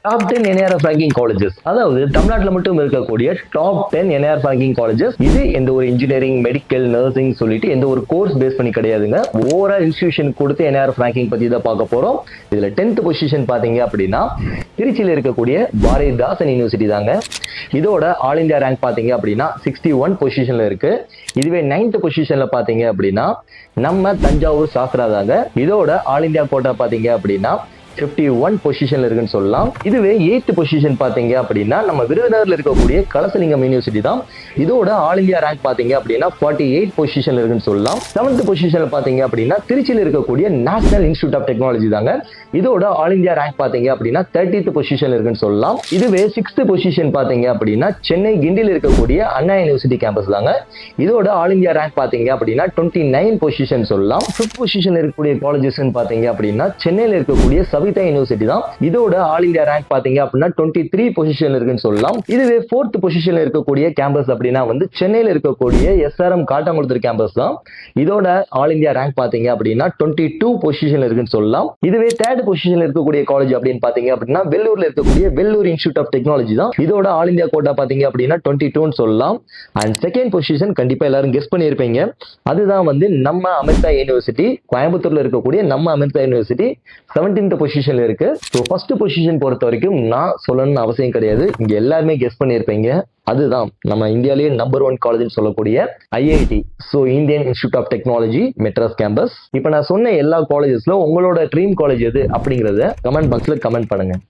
Top 10 NIRF ranking colleges. அதாவது தமிழ்நாட்டில் மட்டும் இருக்கக்கூடிய டாப் 10 NIRF ranking colleges. இது எந்த ஒரு இன்ஜினியரிங், மெடிக்கல், நர்சிங் சொல்லிட்டு எந்த ஒரு கோர்ஸ் பேஸ் பண்ணி கிடையாதுங்க. ஓவரால் இன்ஸ்டிடியூஷன் கொடுத்து NIRF ranking பத்தி தான் பார்க்க போறோம். இதுல 10th பொசிஷன் பாத்தீங்க அப்படின்னா திருச்சியில் இருக்கக்கூடிய பாரதிதாசன் யூனிவர்சிட்டி தாங்க. இதோட ஆல் இந்தியா ரேங்க் பாத்தீங்க அப்படின்னா 61 பொசிஷன்ல இருக்கு. இதுவே 9th பொசிஷன்ல பாத்தீங்க அப்படின்னா நம்ம தஞ்சாவூர் சாஸ்திரா தாங்க. இதோட ஆல் இந்தியா கோட்டா பாத்தீங்க அப்படின்னா 51 பொசிஷன்ல இருக்குன்னு சொல்லலாம். இதுவே 8th பொசிஷன் பாத்தீங்க அப்படின்னா நம்ம விருதுநகர்ல இருக்கக்கூடிய கலசலிங்கம் யூனிவர்சிட்டி தான். இதோட ஆல் இந்தியா ரேங்க் பாத்தீங்க அப்படின்னா 48 பொசிஷன்ல இருக்குன்னு சொல்லலாம். 7th பொசிஷன்ல பாத்தீங்க அப்படின்னா திருச்சியில் இருக்கக்கூடிய நேஷனல் இன்ஸ்டிடியூட் ஆஃப் டெக்னாலஜி தாங்க. இதோட ஆல் இந்தியா ரேங்க் பாத்தீங்க அப்படின்னா 30th பொசிஷன்ல இருக்குன்னு சொல்லலாம். இதுவே 6th பொசிஷன் பாத்தீங்க அப்படின்னா சென்னை கிண்டியில் இருக்கக்கூடிய அண்ணா யூனிவர்சிட்டி கேம்பஸ் தாங்க. இதோட ஆல் இந்தியா ரேங்க் பாத்தீங்க அப்படின்னா 29 பொசிஷன் சொல்லலாம். 5th பொசிஷன்ல இருக்கக்கூடிய காலேஜஸ் பாத்தீங்க அப்படின்னா சென்னையில் இருக்கக்கூடிய சவிதா யூனிவர்சிட்டி தான். இதோட ஆல் இந்தியா ரேங்க் பாத்தீங்க அப்படின்னா 23 பொசிஷன் இருக்குன்னு சொல்லலாம். இதுவே 4th பொசிஷன்ல இருக்கக்கூடிய கேம்பஸ் அப்படின்னா வந்து சென்னையில இருக்கக்கூடிய SRM காட்டாங்குளத்தூர் கேம்பஸ் தான். இதோட ஆல் இந்தியா ரேங்க் பாத்தீங்க அப்படின்னா 22 பொசிஷன் இருக்குன்னு சொல்லலாம். இதுவே 3rd பொசிஷன்ல இருக்கக்கூடிய காலேஜ் அப்படின்னு பாத்தீங்க அப்படின்னா வெள்ளூர்ல இருக்கக்கூடிய வெள்ளூர் இன்ஸ்டிடியூட் ஆஃப் டெக்னாலஜி தான். இதோட ஆல் இந்தியா கோட்டா பாத்தீங்க அப்படின்னா 22 சொல்லலாம். அண்ட் 2nd பொசிஷன் கண்டிப்பா எல்லாரும் கெஸ் பண்ணியிருப்பீங்க. அதுதான் வந்து நம்ம அமிர்தா யூனிவர்சிட்டி, கோயம்புத்தூர்ல இருக்கக்கூடிய நம்ம அமிர்தா யூனிவர்சிட்டி 17th பொசிஷன்ல இருக்கு. ஸோ ஃபர்ஸ்ட் பொசிஷன் பொறுத்த வரைக்கும் நான் சொல்லணும்னு அவசியம் கிடையாது, இங்க எல்லாருமே கெஸ் பண்ணியிருப்பீங்க. அதுதான் நம்ம இந்தியாலேயே நம்பர் 1 காலேஜ் சொல்லக்கூடிய IIT, so Indian Institute of Technology Madras campus. இப்போ நான் சொன்ன எல்லா காலேஜஸ்ல உங்களோட ட்ரீம் காலேஜ் எது அப்படிங்கறத கமெண்ட் பாக்ஸ்ல கமெண்ட் பண்ணுங்க.